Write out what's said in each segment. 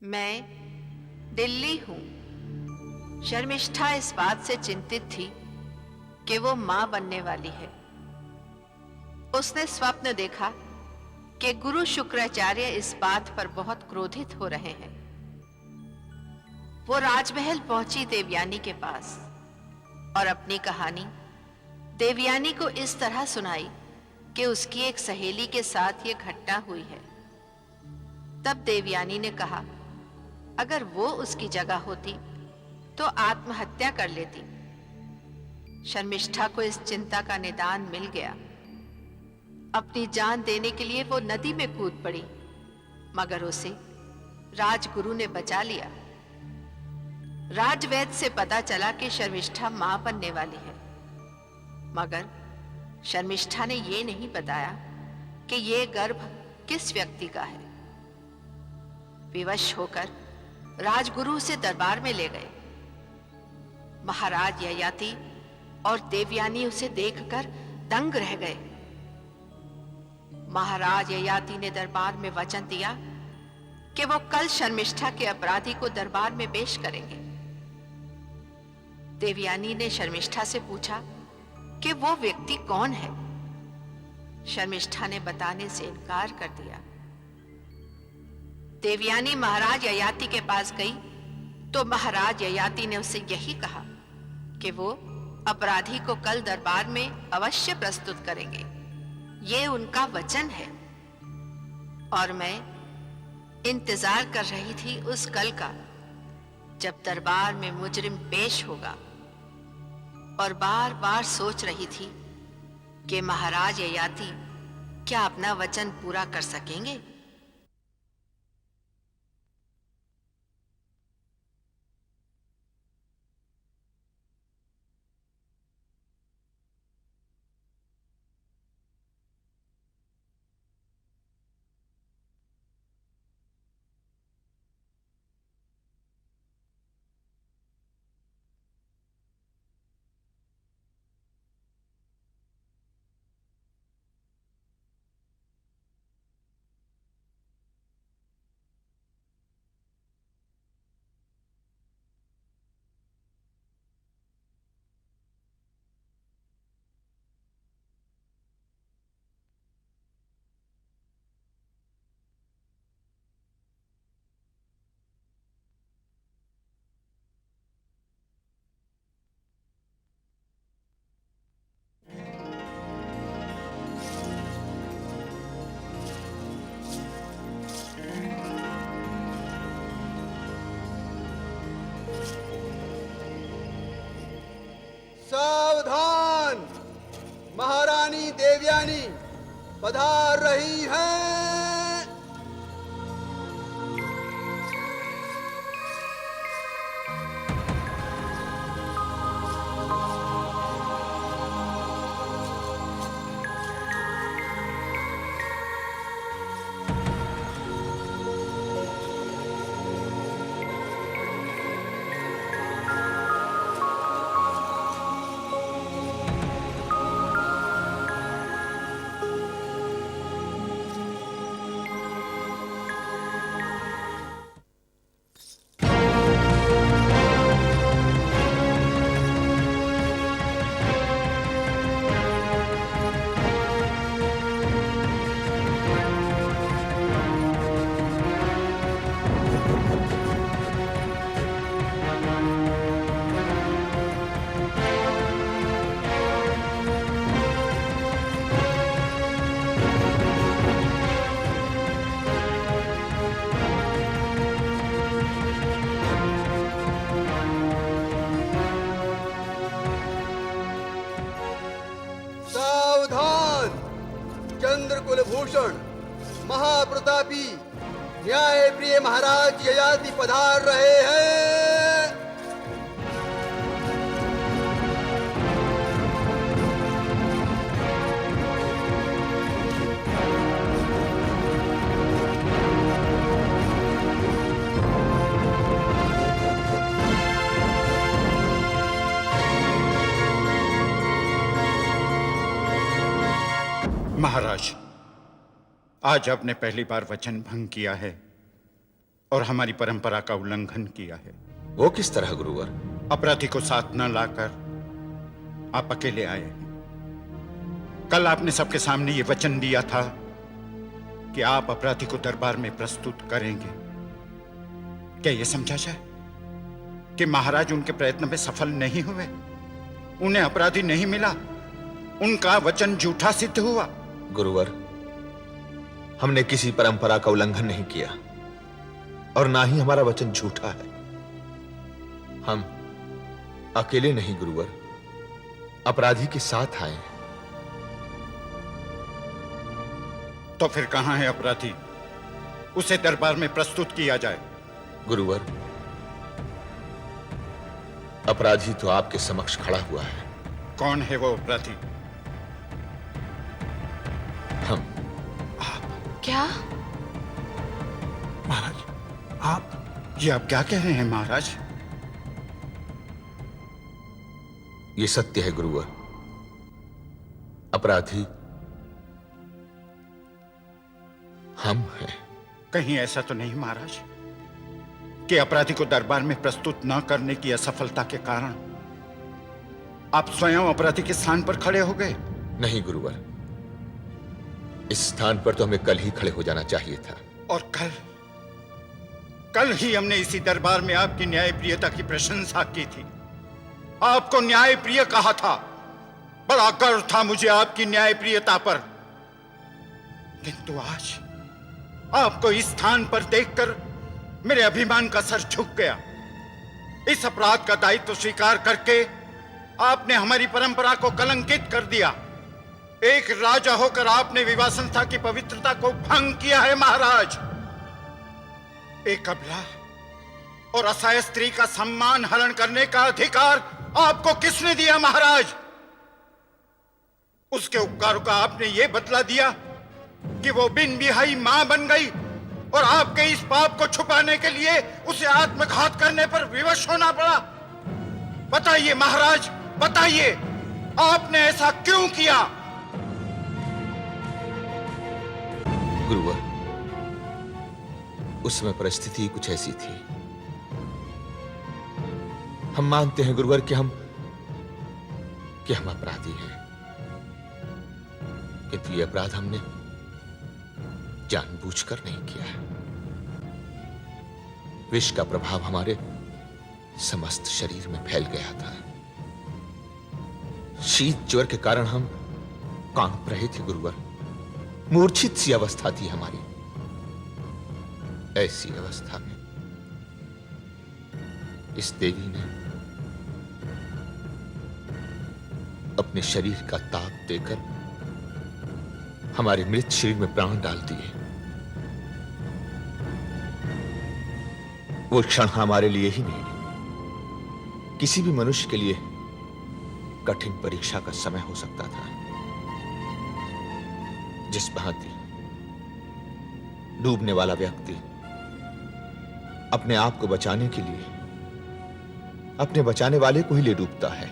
मैं दिल्ली हूं। शर्मिष्ठा इस बात से चिंतित थी कि वो मां बनने वाली है। उसने स्वप्न देखा कि गुरु शुक्राचार्य इस बात पर बहुत क्रोधित हो रहे हैं। वो राजमहल पहुंची देवयानी के पास और अपनी कहानी देवयानी को इस तरह सुनाई कि उसकी एक सहेली के साथ ये घटना हुई है। तब देवयानी ने कहा, अगर वो उसकी जगह होती तो आत्महत्या कर लेती। शर्मिष्ठा को इस चिंता का निदान मिल गया। अपनी जान देने के लिए वो नदी में कूद पड़ी, मगर उसे राजगुरु ने बचा लिया। राजवैद्य से पता चला कि शर्मिष्ठा मां बनने वाली है, मगर शर्मिष्ठा ने यह नहीं बताया कि यह गर्भ किस व्यक्ति का है। विवश होकर राजगुरु उसे दरबार में ले गए। महाराज ययाति और देवयानी उसे देखकर दंग रह गए। महाराज ययाति ने दरबार में वचन दिया कि वो कल शर्मिष्ठा के अपराधी को दरबार में पेश करेंगे। देवयानी ने शर्मिष्ठा से पूछा कि वो व्यक्ति कौन है। शर्मिष्ठा ने बताने से इनकार कर दिया। देवयानी महाराज ययाति के पास गई तो महाराज ययाति ने उसे यही कहा कि वो अपराधी को कल दरबार में अवश्य प्रस्तुत करेंगे। ये उनका वचन है और मैं इंतजार कर रही थी उस कल का जब दरबार में मुजरिम पेश होगा, और बार बार सोच रही थी कि महाराज ययाति क्या अपना वचन पूरा कर सकेंगे। सावधान, महारानी देवयानी पधार रही हैं। कुलभूषण महाप्रतापी न्याय प्रिय महाराज ययाति पधार रहे हैं। महाराज, आज आपने पहली बार वचन भंग किया है। और हमारी परंपरा का उल्लंघन किया है। वो किस तरह गुरुवर? अपराधी को साथ न लाकर आप अकेले आए हैं। कल आपने सबके सामने ये वचन दिया था कि आप अपराधी को दरबार में प्रस्तुत करेंगे। क्या यह समझा जाए कि महाराज उनके प्रयत्न में सफल नहीं हुए? उन्हें अपराधी नहीं मिला, उनका वचन झूठा सिद्ध हुआ। गुरुवर, हमने किसी परंपरा का उल्लंघन नहीं किया और ना ही हमारा वचन झूठा है। हम अकेले नहीं गुरुवर, अपराधी के साथ आए हैं। तो फिर कहां है अपराधी? उसे दरबार में प्रस्तुत किया जाए। गुरुवर, अपराधी तो आपके समक्ष खड़ा हुआ है। कौन है वो अपराधी? हम। क्या? महाराज, आप क्या कह रहे हैं महाराज? ये सत्य है गुरुवर, अपराधी हम हैं। कहीं ऐसा तो नहीं महाराज कि अपराधी को दरबार में प्रस्तुत न करने की असफलता के कारण आप स्वयं अपराधी के स्थान पर खड़े हो गए? नहीं गुरुवर, इस स्थान पर तो हमें कल ही खड़े हो जाना चाहिए था। और कल ही हमने इसी दरबार में आपकी न्यायप्रियता की प्रशंसा की थी, आपको न्यायप्रिय कहा था। बड़ा गर्व था मुझे आपकी न्यायप्रियता पर। किंतु आज आपको इस स्थान पर देखकर मेरे अभिमान का सर झुक गया। इस अपराध का दायित्व स्वीकार करके आपने हमारी परंपरा को कलंकित कर दिया। एक राजा होकर आपने विवाह संस्था की पवित्रता को भंग किया है महाराज। एक अबला और असहाय स्त्री का सम्मान हरण करने का अधिकार आपको किसने दिया महाराज? उसके उपकारों का आपने यह बदला दिया कि वो बिन बिहाई मां बन गई और आपके इस पाप को छुपाने के लिए उसे आत्मघात करने पर विवश होना पड़ा। बताइए महाराज, बताइए, आपने ऐसा क्यों किया? गुरुवर, उस समय परिस्थिति कुछ ऐसी थी। हम मानते हैं गुरुवर कि हम अपराधी हैं, किंतु ये अपराध हमने जानबूझकर नहीं किया है। विष का प्रभाव हमारे समस्त शरीर में फैल गया था। शीत ज्वर के कारण हम कांप रहे थे गुरुवर। मूर्छित सी अवस्था थी हमारी। ऐसी अवस्था में इस देवी ने अपने शरीर का ताप देकर हमारे मृत शरीर में प्राण डाल दिए। वो क्षण हमारे लिए ही नहीं, किसी भी मनुष्य के लिए कठिन परीक्षा का समय हो सकता था। जिस भांति डूबने वाला व्यक्ति अपने आप को बचाने के लिए अपने बचाने वाले को ही ले डूबता है,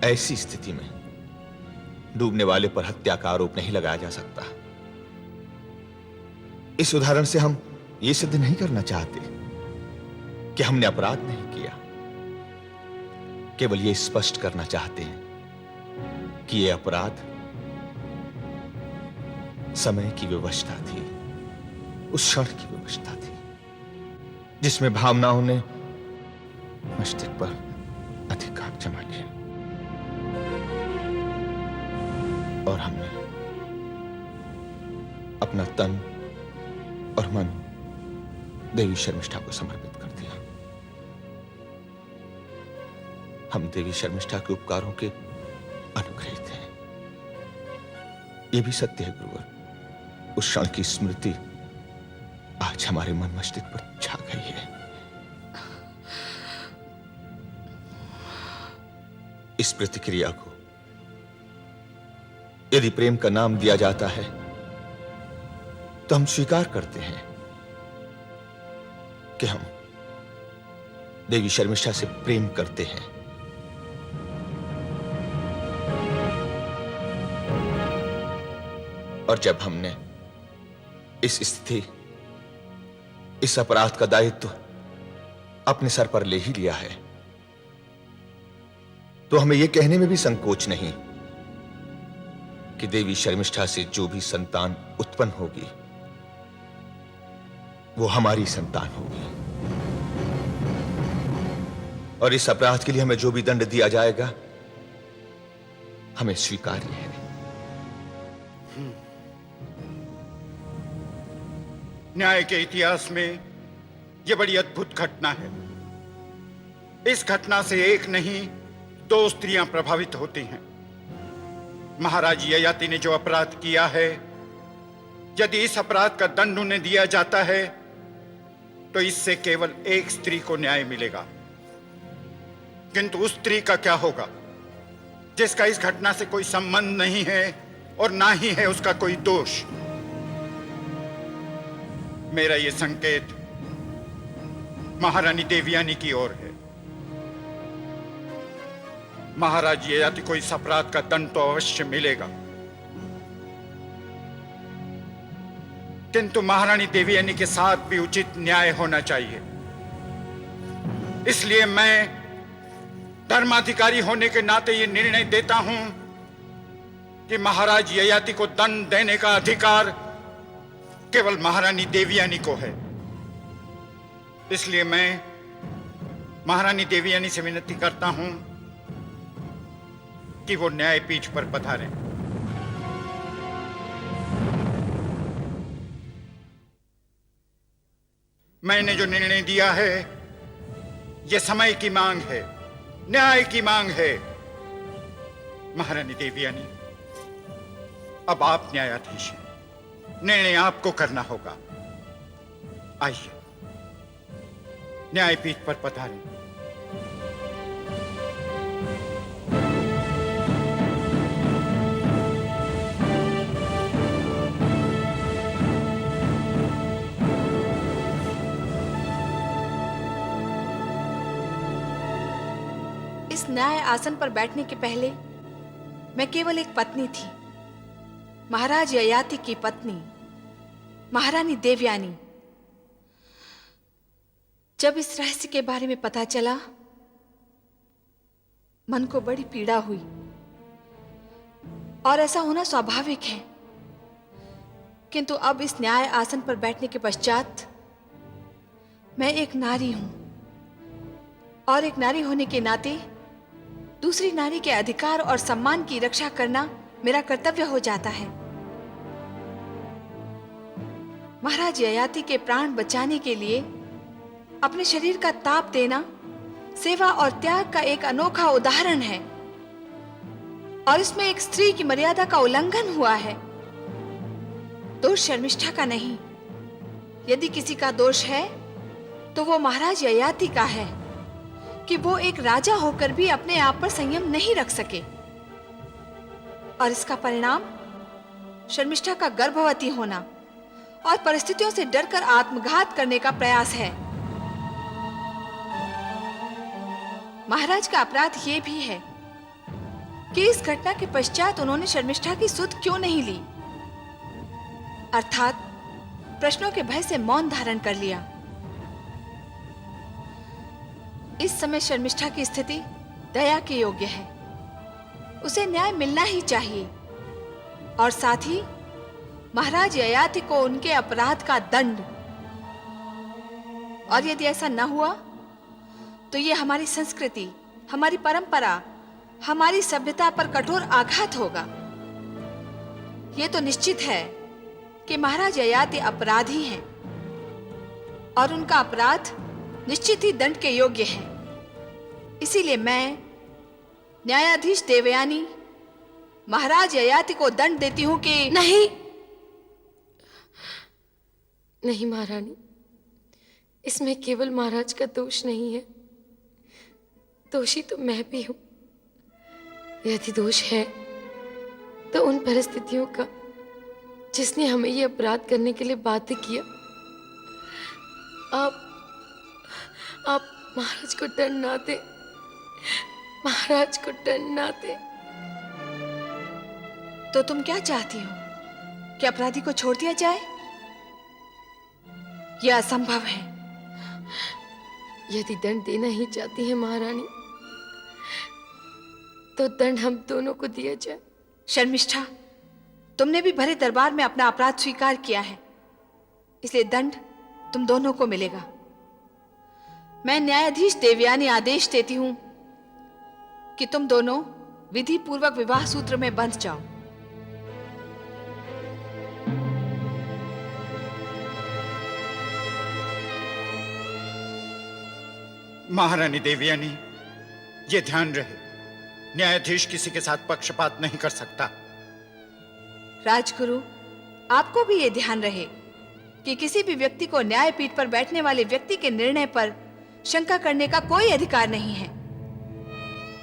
ऐसी स्थिति में डूबने वाले पर हत्या का आरोप नहीं लगाया जा सकता। इस उदाहरण से हम यह सिद्ध नहीं करना चाहते कि हमने अपराध नहीं किया, केवल यह स्पष्ट करना चाहते हैं कि यह अपराध समय की विवशता थी, उस क्षण की विवशता थी जिसमें भावनाओं ने मस्तिष्क पर अधिकार जमा लिया और हमने अपना तन और मन देवी शर्मिष्ठा को समर्पित कर दिया। हम देवी शर्मिष्ठा के उपकारों के अनुग्रहित हैं। यह भी सत्य है गुरुवर, उस क्षण की स्मृति आज हमारे मन मस्तिष्क पर छा गई है। इस प्रतिक्रिया को यदि प्रेम का नाम दिया जाता है तो हम स्वीकार करते हैं कि हम देवी शर्मिष्ठा से प्रेम करते हैं। और जब हमने इस स्थिति, इस अपराध का दायित्व अपने सर पर ले ही लिया है, तो हमें यह कहने में भी संकोच नहीं कि देवी शर्मिष्ठा से जो भी संतान उत्पन्न होगी वो हमारी संतान होगी, और इस अपराध के लिए हमें जो भी दंड दिया जाएगा हमें स्वीकार्य है। न्याय के इतिहास में यह बड़ी अद्भुत घटना है। इस घटना से एक नहीं 2 स्त्रियां प्रभावित होती हैं। महाराज ययाति ने जो अपराध किया है, यदि इस अपराध का दंड उन्हें दिया जाता है तो इससे केवल एक स्त्री को न्याय मिलेगा। किंतु उस स्त्री का क्या होगा जिसका इस घटना से कोई संबंध नहीं है और ना ही है उसका कोई दोष? मेरा यह संकेत महारानी देवयानी की ओर है। महाराज ययाति को इस अपराध का दंड तो अवश्य मिलेगा, किंतु महारानी देवयानी के साथ भी उचित न्याय होना चाहिए। इसलिए मैं धर्माधिकारी होने के नाते यह निर्णय देता हूं कि महाराज ययाति को दंड देने का अधिकार केवल महारानी देवयानी को है। इसलिए मैं महारानी देवयानी से विनती करता हूं कि वो न्यायपीठ पर पधारें। मैंने जो निर्णय दिया है यह समय की मांग है, न्याय की मांग है। महारानी देवयानी, अब आप न्यायाधीश हैं, निर्णय आपको करना होगा। आइए न्यायपीठ पर पधारें। इस न्याय आसन पर बैठने के पहले मैं केवल एक पत्नी थी, महाराज ययाति की पत्नी, महारानी देवयानी। जब इस रहस्य के बारे में पता चला, मन को बड़ी पीड़ा हुई, और ऐसा होना स्वाभाविक है। किंतु अब इस न्याय आसन पर बैठने के पश्चात मैं एक नारी हूं, और एक नारी होने के नाते दूसरी नारी के अधिकार और सम्मान की रक्षा करना मेरा कर्तव्य हो जाता है। महाराज ययाति के प्राण बचाने के लिए अपने शरीर का ताप देना सेवा और त्याग का एक अनोखा उदाहरण है, और इसमें एक स्त्री की मर्यादा का उल्लंघन हुआ है। दोष शर्मिष्ठा का नहीं। यदि किसी का दोष है तो वो महाराज ययाति का है कि वो एक राजा होकर भी अपने आप पर संयम नहीं रख सके, और इसका परिणाम शर्मिष्ठा का गर्भवती होना और परिस्थितियों से डरकर आत्मघात करने का प्रयास है। महाराज का अपराध ये भी है कि इस घटना के पश्चात उन्होंने शर्मिष्ठा की सुध क्यों नहीं ली, अर्थात प्रश्नों के भय से मौन धारण कर लिया। इस समय शर्मिष्ठा की स्थिति दया के योग्य है। उसे न्याय मिलना ही चाहिए, और साथ ही महाराज ययाति को उनके अपराध का दंड। और यदि ऐसा न हुआ तो ये हमारी संस्कृति, हमारी परंपरा, हमारी सभ्यता पर कठोर आघात होगा। ये तो निश्चित है कि महाराज ययाति अपराधी हैं, और उनका अपराध निश्चित ही दंड के योग्य है। इसीलिए मैं न्यायाधीश देवयानी महाराज ययाति को दंड देती हूं कि नहीं नहीं महारानी, इसमें केवल महाराज का दोष नहीं है, दोषी तो मैं भी हूं। यदि दोष है तो उन परिस्थितियों का जिसने हमें ये अपराध करने के लिए बाध्य किया। आप महाराज को दंड ना दे, महाराज को दंड ना दे। तो तुम क्या चाहती हो कि अपराधी को छोड़ दिया जाए? यह असंभव है। यदि दंड देना ही चाहती है महारानी, तो दंड हम दोनों को दिया जाए। शर्मिष्ठा, तुमने भी भरे दरबार में अपना अपराध स्वीकार किया है, इसलिए दंड तुम दोनों को मिलेगा। मैं न्यायाधीश देवयानी आदेश देती हूं कि तुम दोनों विधि पूर्वक विवाह सूत्र में बंध जाओ। महारानी देवयानी, ये ध्यान रहे, न्यायाधीश किसी के साथ पक्षपात नहीं कर सकता। राजगुरु, आपको भी ये ध्यान रहे कि किसी भी व्यक्ति को न्यायपीठ पर बैठने वाले व्यक्ति के निर्णय पर शंका करने का कोई अधिकार नहीं है।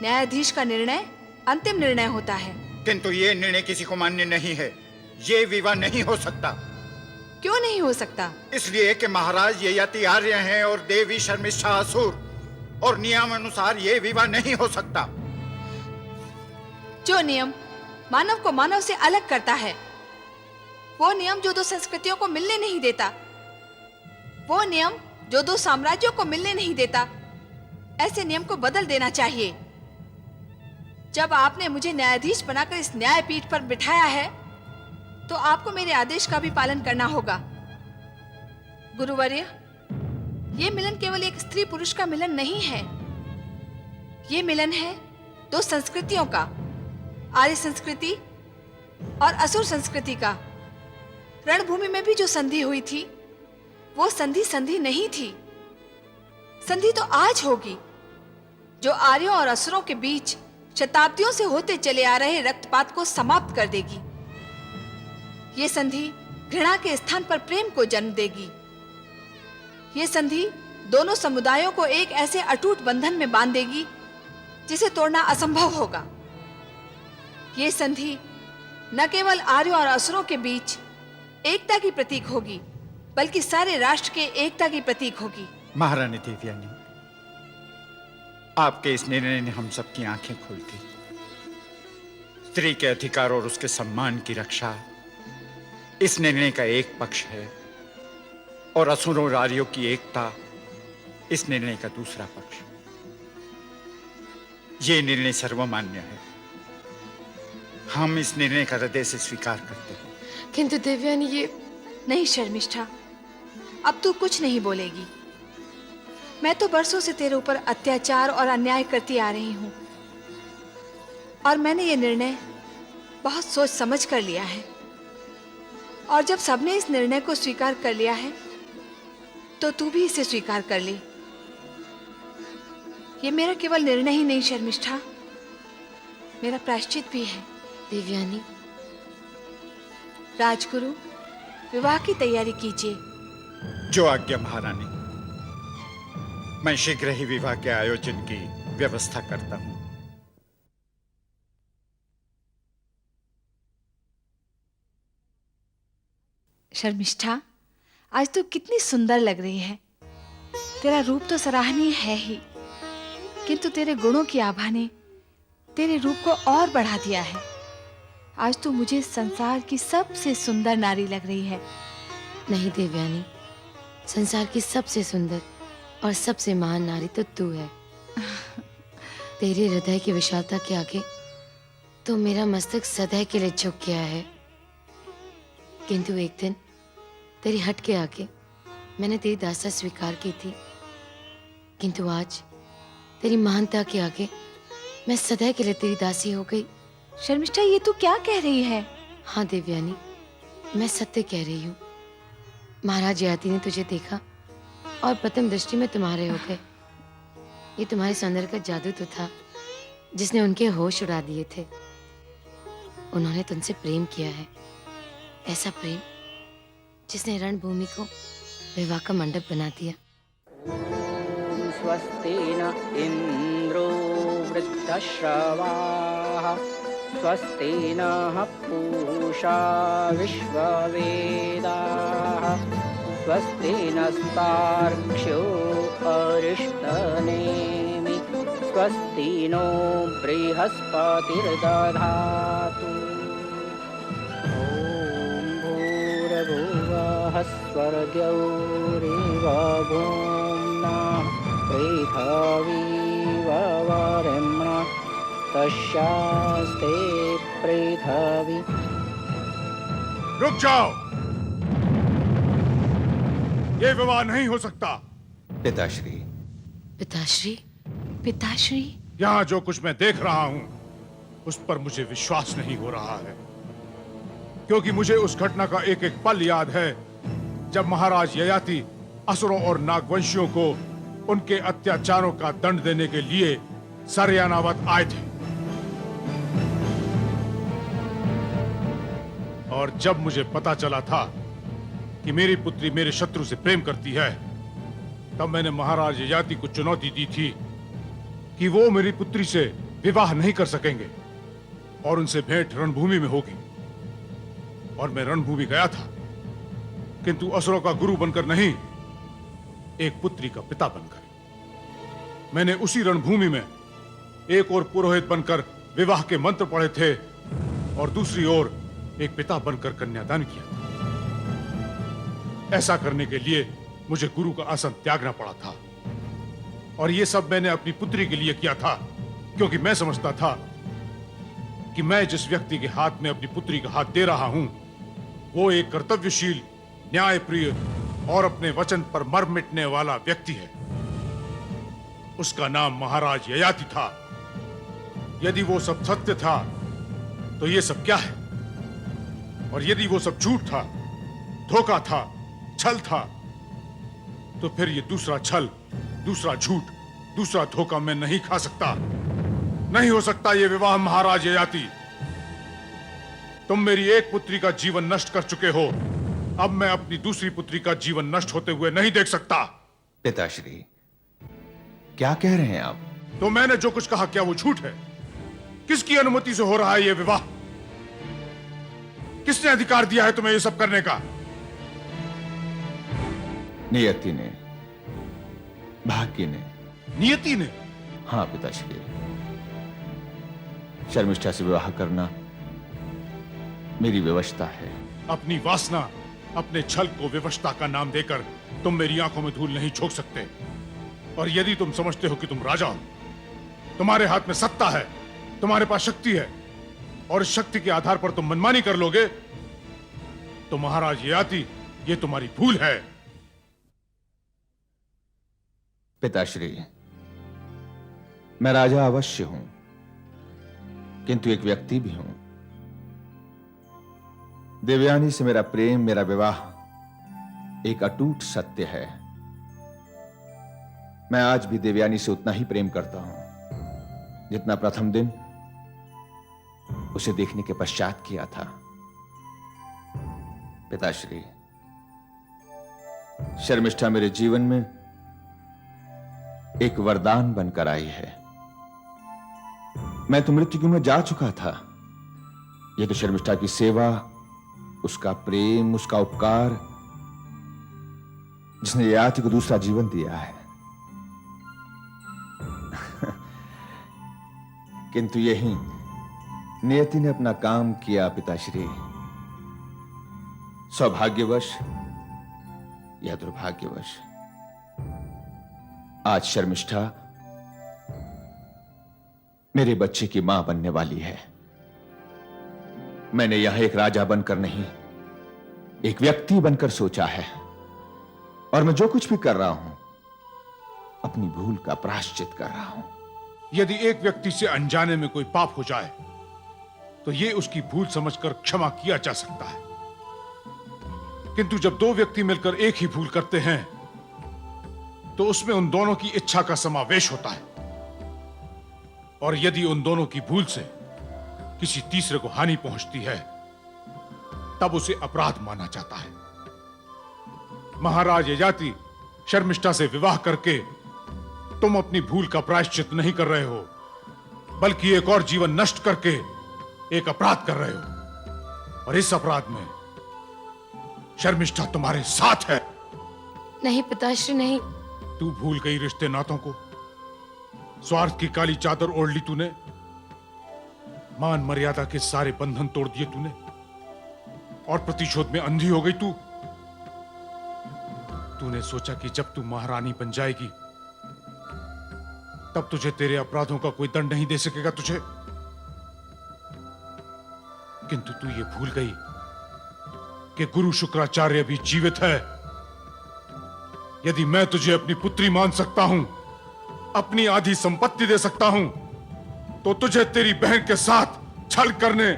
न्यायाधीश का निर्णय अंतिम निर्णय होता है। किंतु ये निर्णय किसी को मान्य नहीं है। ये विवाह नहीं हो सकता। क्यों नहीं हो सकता? इसलिए कि महाराज ययाति आर्य हैं और देवी शर्मिष्ठा असुर, और नियम अनुसार ये विवाह नहीं हो सकता। जो नियम मानव को मानव से अलग करता है, वो नियम जो दो संस्कृतियों को मिलने नहीं देता, वो नियम जो दो साम्राज्यों को मिलने नहीं देता, ऐसे नियम को बदल देना चाहिए। जब आपने मुझे न्यायाधीश बनाकर इस न्यायपीठ पर बिठाया है, तो आपको मेरे आदेश का भी पालन करना होगा। गुरुवर्य, ये मिलन केवल एक स्त्री पुरुष का मिलन नहीं है। ये मिलन है दो संस्कृतियों का, आर्य संस्कृति और असुर संस्कृति का। रणभूमि में भी जो संधि हुई थी, वो संधि नहीं थी। संधि तो आज होगी, जो आर्यों और असुरों के बीच शताब्दियों से होते चले आ रहे रक्तपात को समाप्त कर देगी। ये संधि घृणा के स्थान पर प्रेम को जन्म देगी। ये संधि दोनों समुदायों को एक ऐसे अटूट बंधन में बांध देगी जिसे तोड़ना असंभव होगा। ये संधि न केवल आर्यों और असुरों के बीच एकता की प्रतीक होगी, बल्कि सारे राष्ट्र के एकता की प्रतीक होगी। महारानी देवयानी, आपके इस निर्णय ने हम सबकी आंखें खोल दी। स्त्री के अधिकार और उसके सम्मान की रक्षा इस निर्णय का एक पक्ष है, और असुरों और आर्यों की एकता इस निर्णय का दूसरा पक्ष। ये निर्णय सर्वमान्य है। हम इस निर्णय का हृदय से स्वीकार करते हैं। किंतु देवयानी, ये नहीं शर्मिष्ठा, अब तू कुछ नहीं बोलेगी। मैं तो बरसों से तेरे ऊपर अत्याचार और अन्याय करती आ रही हूं, और मैंने ये निर्णय बहुत सोच समझ कर लिया है। और जब सबने इस निर्णय को स्वीकार कर लिया है, तो तू भी इसे स्वीकार कर ले। ये मेरा केवल निर्णय ही नहीं शर्मिष्ठा, मेरा प्रायश्चित भी है। देवयानी, राजगुरु, विवाह की तैयारी कीजिए। जो आज्ञा महारानी। मैं शीघ्र ही विवाह के आयोजन की व्यवस्था करता हूं। शर्मिष्ठा, आज तू कितनी सुंदर लग रही है। तेरा रूप तो सराहनीय है ही, किंतु तेरे गुणों की आभा ने तेरे रूप को और बढ़ा दिया है। आज तू मुझे संसार की सबसे सुंदर नारी लग रही है। नहीं देवयानी, संसार की सबसे सुंदर और सबसे महान नारी तो तू है। तेरे हृदय की विशालता के आगे तो मेरा मस्तक सदैव के लिए झुक गया है। किंतु एक दिन तेरी हट के आके मैंने तेरी दास्ता स्वीकार की थी, किंतु आज तेरी महानता के आगे मैं सदैव के लिए तेरी दासी हो गई। शर्मिष्ठा, ये तू क्या कह रही है? हाँ देवयानी, मैं सत्य कह रही हूँ। महाराज ययाति ने तुझे देखा और प्रथम दृष्टि में तुम्हारे हो गए। ये तुम्हारे सौंदर्य का जादू तो था जिसने उनके होश उड़ा दिए थे। उन्होंने तुमसे प्रेम किया है, ऐसा प्रेम जिसने रणभूमि को विवाह का मंडप बना दिया। स्वस्ति न इंद्रो वृद्धश्रवाः स्वस्ति नः पूषा विश्ववेदाः स्वस्ति नस्तार्क्ष्यो अरिष्टनेमि स्वस्ति नो बृहस्पतिर्दधातु। ॐ भूर्भुवः स्वर्गौरेव भूम्ना पृथिवीवरेम्णा तस्यास्ते पृथिवी। रुक जाओ, ये विवाह नहीं हो सकता। पिताश्री, पिताश्री, पिताश्री, यहाँ जो कुछ मैं देख रहा हूं उस पर मुझे विश्वास नहीं हो रहा है, क्योंकि मुझे उस घटना का एक एक पल याद है जब महाराज ययाति असुरों और नागवंशियों को उनके अत्याचारों का दंड देने के लिए सरयानावत आए थे। और जब मुझे पता चला था कि मेरी पुत्री मेरे शत्रु से प्रेम करती है, तब मैंने महाराज ययाति को चुनौती दी थी कि वो मेरी पुत्री से विवाह नहीं कर सकेंगे और उनसे भेंट रणभूमि में होगी। और मैं रणभूमि गया था, किंतु असुरों का गुरु बनकर नहीं, एक पुत्री का पिता बनकर। मैंने उसी रणभूमि में एक और पुरोहित बनकर विवाह के मंत्र पढ़े थे और दूसरी ओर एक पिता बनकर कन्यादान किया था। ऐसा करने के लिए मुझे गुरु का आसन त्यागना पड़ा था, और यह सब मैंने अपनी पुत्री के लिए किया था, क्योंकि मैं समझता था कि मैं जिस व्यक्ति के हाथ में अपनी पुत्री का हाथ दे रहा हूं वो एक कर्तव्यशील, न्यायप्रिय और अपने वचन पर मर मिटने वाला व्यक्ति है। उसका नाम महाराज ययाति था। यदि वो सब सत्य था तो ये सब क्या है, और यदि वो सब झूठ था, धोखा था, छल था, तो फिर ये दूसरा छल, दूसरा झूठ, दूसरा धोखा मैं नहीं खा सकता। नहीं हो सकता ये विवाह महाराज ययाति। तुम मेरी एक पुत्री का जीवन नष्ट कर चुके हो, अब मैं अपनी दूसरी पुत्री का जीवन नष्ट होते हुए नहीं देख सकता। पिताश्री, क्या कह रहे हैं आप? तो मैंने जो कुछ कहा क्या वो झूठ है? किसकी अनुमति से हो रहा है ये विवाह? किसने अधिकार दिया है तुम्हें ये सब करने का? नियति ने, भाग्य ने। नियति ने? हाँ पिताश्री, शर्मिष्ठा से विवाह करना मेरी विवशता है। अपनी वासना, अपने छल को विवशता का नाम देकर तुम मेरी आंखों में धूल नहीं झोंक सकते। और यदि तुम समझते हो कि तुम राजा हो, तुम्हारे हाथ में सत्ता है, तुम्हारे पास शक्ति है, और इस शक्ति के आधार पर तुम मनमानी कर लोगे, तो महाराज ययाति, ये तुम्हारी भूल है। पिताश्री, मैं राजा अवश्य हूं, किंतु एक व्यक्ति भी हूं। देवयानी से मेरा प्रेम, मेरा विवाह एक अटूट सत्य है। मैं आज भी देवयानी से उतना ही प्रेम करता हूं जितना प्रथम दिन उसे देखने के पश्चात किया था। पिताश्री, शर्मिष्ठा मेरे जीवन में एक वरदान बनकर आई है। मैं तो मृत्यु में जा चुका था, यह तो शर्मिष्ठा की सेवा, उसका प्रेम, उसका उपकार, जिसने ययाति को दूसरा जीवन दिया है। किंतु यही नियति ने अपना काम किया पिताश्री। सौभाग्यवश या दुर्भाग्यवश आज शर्मिष्ठा मेरे बच्चे की मां बनने वाली है। मैंने यहां एक राजा बनकर नहीं, एक व्यक्ति बनकर सोचा है, और मैं जो कुछ भी कर रहा हूं अपनी भूल का प्रायश्चित कर रहा हूं। यदि एक व्यक्ति से अनजाने में कोई पाप हो जाए तो यह उसकी भूल समझकर क्षमा किया जा सकता है, किंतु जब दो व्यक्ति मिलकर एक ही भूल करते हैं तो उसमें उन दोनों की इच्छा का समावेश होता है, और यदि उन दोनों की भूल से किसी तीसरे को हानि पहुंचती है तब उसे अपराध माना जाता है। महाराज ययाति, शर्मिष्ठा से विवाह करके तुम अपनी भूल का प्रायश्चित नहीं कर रहे हो, बल्कि एक और जीवन नष्ट करके एक अपराध कर रहे हो, और इस अपराध में शर्मिष्ठा तुम्हारे साथ है। नहीं पिताश्री, नहीं। तू भूल गई रिश्ते नातों को, स्वार्थ की काली चादर ओढ़ ली तूने, मान मर्यादा के सारे बंधन तोड़ दिए तूने, और प्रतिशोध में अंधी हो गई तू। तूने सोचा कि जब तू महारानी बन जाएगी तब तुझे तेरे अपराधों का कोई दंड नहीं दे सकेगा तुझे, किंतु तू ये भूल गई कि गुरु शुक्राचार्य भी जीवित है। यदि मैं तुझे अपनी पुत्री मान सकता हूं, अपनी आधी संपत्ति दे सकता हूं, तो तुझे तेरी बहन के साथ छल करने,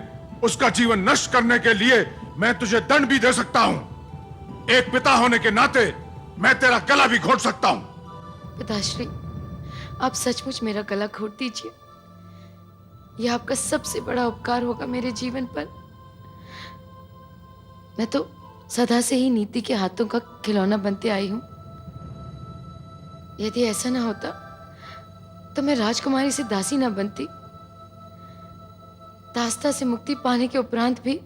उसका जीवन नष्ट करने के लिए मैं तुझे दंड भी दे सकता हूं। एक पिता होने के नाते मैं तेरा गला भी घोट सकता हूं। पिताश्री, आप सचमुच मेरा गला घोट दीजिए। यह आपका सबसे बड़ा उपकार होगा मेरे जीवन पर। मैं तो सदा से ही नीति के हाथों का खिलौना बनते आई हूं। यदि ऐसा ना होता तो मैं राजकुमारी से दासी ना बनती। दास्ता से मुक्ति पाने के उपरांत भी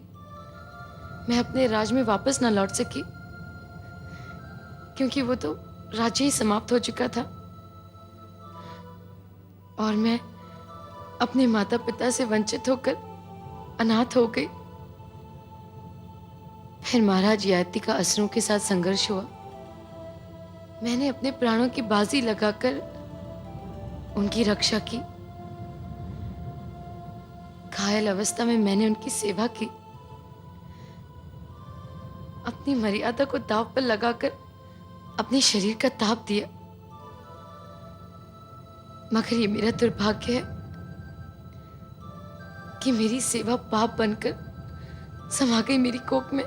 मैं अपने राज में वापस ना लौट सकी, क्योंकि वो तो राज्य ही समाप्त हो चुका था और मैं अपने माता पिता से वंचित होकर अनाथ हो गई। फिर महाराज ययाति का असुरों के साथ संघर्ष हुआ। मैंने अपने प्राणों की बाजी लगाकर उनकी रक्षा की। घायल अवस्था में मैंने उनकी सेवा की। अपनी मर्यादा को दांव पर लगाकर अपने शरीर का ताप दिया। मगर ये मेरा दुर्भाग्य है कि मेरी सेवा पाप बनकर समा गई मेरी कोख में।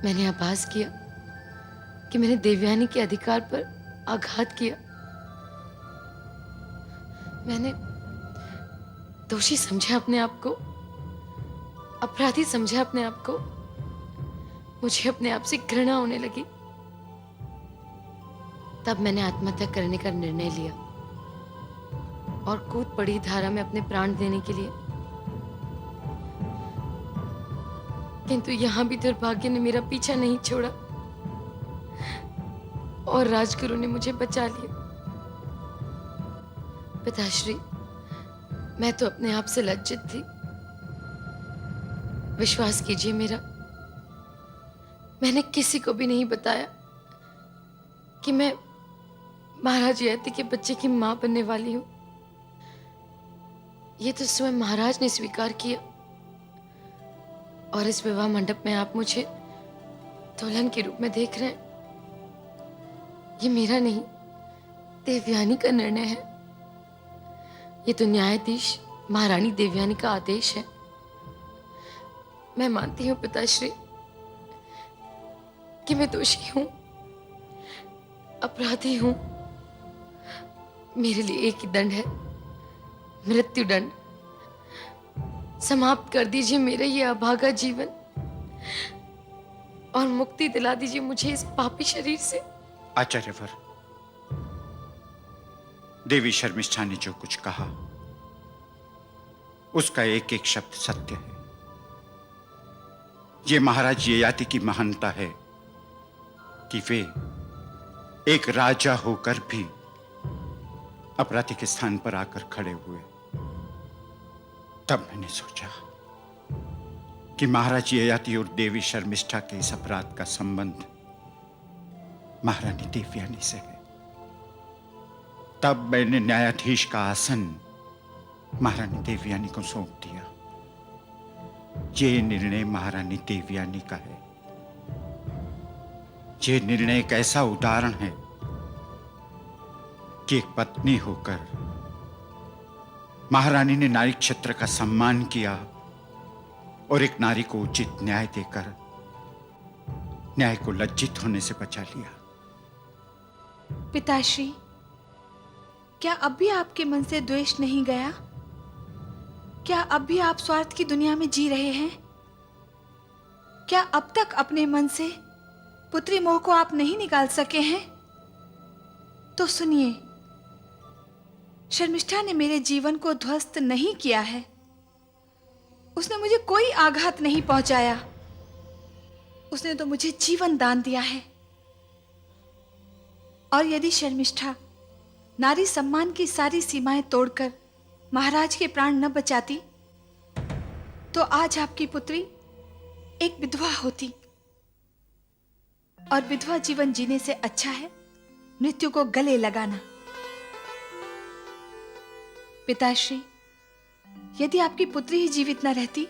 मैंने आभास किया कि मैंने देवयानी के अधिकार पर आघात किया। मैंने दोषी समझा अपने आप को, अपराधी समझा अपने आप को। मुझे अपने आप से घृणा होने लगी। तब मैंने आत्महत्या करने का निर्णय लिया और कूद पड़ी धारा में अपने प्राण देने के लिए। किंतु यहां भी दुर्भाग्य ने मेरा पीछा नहीं छोड़ा और राजगुरु ने मुझे बचा लिया। पिताश्री, मैं तो अपने आप से लज्जित थी। विश्वास कीजिए मेरा, मैंने किसी को भी नहीं बताया कि मैं महाराज ययाति के बच्चे की मां बनने वाली हूं। ये तो स्वयं महाराज ने स्वीकार किया और इस विवाह मंडप में आप मुझे दुल्हन के रूप में देख रहे हैं। ये मेरा नहीं, देवयानी का निर्णय है। ये तो न्यायाधीश महारानी देवयानी का आदेश है। मैं मानती हूं पिताश्री कि मैं दोषी हूं, अपराधी हूं। मेरे लिए एक ही दंड है, मृत्यु दंड। समाप्त कर दीजिए मेरा ये अभागा जीवन और मुक्ति दिला दीजिए मुझे इस पापी शरीर से। आचार्यवर, देवी शर्मिष्ठा ने जो कुछ कहा उसका एक एक शब्द सत्य है। ये महाराज ययाति की महानता है कि वे एक राजा होकर भी अपराधी के स्थान पर आकर खड़े हुए। तब मैंने सोचा कि महाराज ययाति और देवी शर्मिष्ठा के इस अपराध का संबंध महारानी देवयानी से है। तब मैंने न्यायाधीश का आसन महारानी देवयानी को सौंप दिया। ये निर्णय महारानी देवयानी का है। ये निर्णय एक ऐसा उदाहरण है कि एक पत्नी होकर महारानी ने नारी क्षेत्र का सम्मान किया और एक नारी को उचित न्याय देकर न्याय को लज्जित होने से बचा लिया। पिताश्री, क्या अब भी आपके मन से द्वेष नहीं गया? क्या अब भी आप स्वार्थ की दुनिया में जी रहे हैं? क्या अब तक अपने मन से पुत्री मोह को आप नहीं निकाल सके हैं? तो सुनिए, शर्मिष्ठा ने मेरे जीवन को ध्वस्त नहीं किया है। उसने मुझे कोई आघात नहीं पहुंचाया। उसने तो मुझे जीवन दान दिया है। और यदि शर्मिष्ठा नारी सम्मान की सारी सीमाएं तोड़कर महाराज के प्राण न बचाती तो आज आपकी पुत्री एक विधवा होती। और विधवा जीवन जीने से अच्छा है मृत्यु को गले लगाना। पिताश्री, यदि आपकी पुत्री ही जीवित न रहती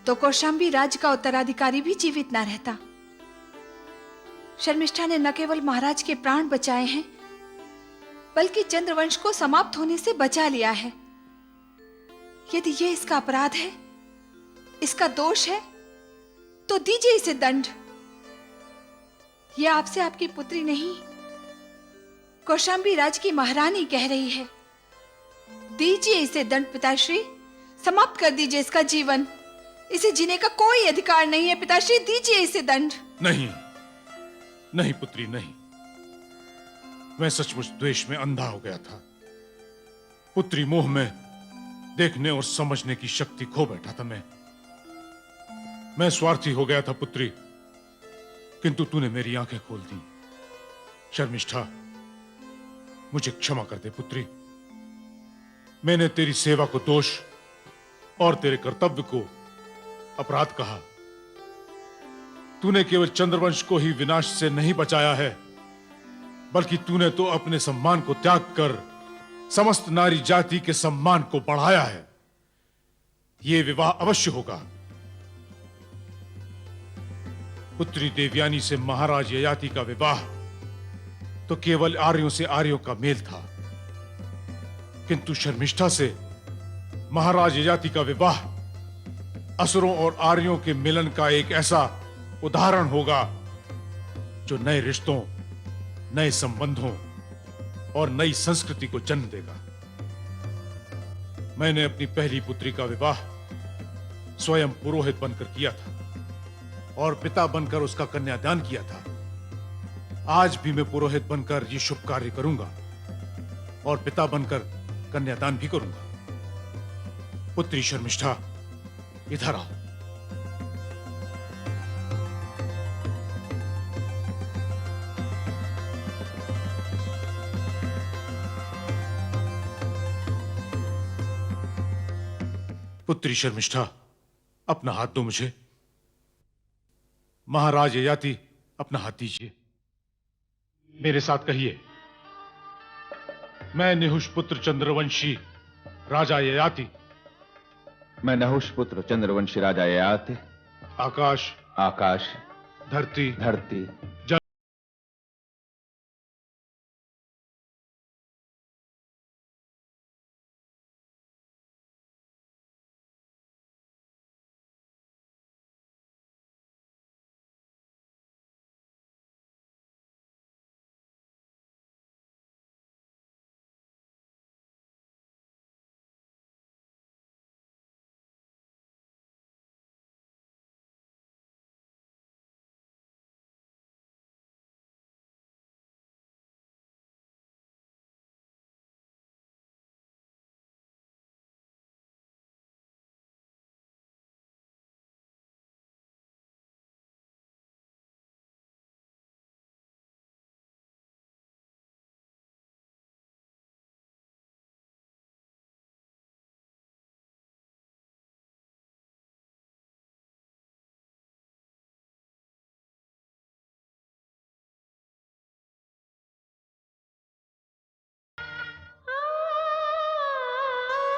तो कौशाम्बी राज्य का उत्तराधिकारी भी जीवित न रहता। शर्मिष्ठा ने न केवल महाराज के प्राण बचाए हैं बल्कि चंद्रवंश को समाप्त होने से बचा लिया है। यदि यह इसका अपराध है, इसका दोष है, तो दीजिए इसे दंड। यह आपसे आपकी पुत्री नहीं, कौशाम्बी राज की महारानी कह रही है। दीजिए इसे दंड पिताश्री, समाप्त कर दीजिए इसका जीवन। इसे जीने का कोई अधिकार नहीं है पिताश्री, दीजिए इसे दंड। नहीं, नहीं पुत्री, नहीं। मैं सचमुच द्वेष में अंधा हो गया था। पुत्री मोह में देखने और समझने की शक्ति खो बैठा था। मैं स्वार्थी हो गया था पुत्री, किंतु तूने मेरी आंखें खोल दी। शर्मिष्ठा, मुझे क्षमा कर दे पुत्री। मैंने तेरी सेवा को दोष और तेरे कर्तव्य को अपराध कहा। तूने केवल चंद्रवंश को ही विनाश से नहीं बचाया है, बल्कि तूने तो अपने सम्मान को त्याग कर समस्त नारी जाति के सम्मान को बढ़ाया है। यह विवाह अवश्य होगा। पुत्री देवयानी से महाराज ययाति का विवाह तो केवल आर्यों से आर्यों का मेल था, किंतु शर्मिष्ठा से महाराज ययाति का विवाह असुरों और आर्यों के मिलन का एक ऐसा उदाहरण होगा जो नए रिश्तों, नए संबंधों और नई संस्कृति को जन्म देगा। मैंने अपनी पहली पुत्री का विवाह स्वयं पुरोहित बनकर किया था और पिता बनकर उसका कन्यादान किया था। आज भी मैं पुरोहित बनकर यह शुभ कार्य करूंगा और पिता बनकर कन्यादान भी करूंगा। पुत्री शर्मिष्ठा, इधर आओ। पुत्री शर्मिष्ठा, अपना हाथ दो मुझे। महाराज ययाति, अपना हाथ दीजिए। मेरे साथ कहिए, मैं निहुष पुत्र चंद्रवंशी राजा ययाति, मैं नहुष पुत्र चंद्रवंशी राजा ययाति, आकाश, आकाश, धरती, धरती,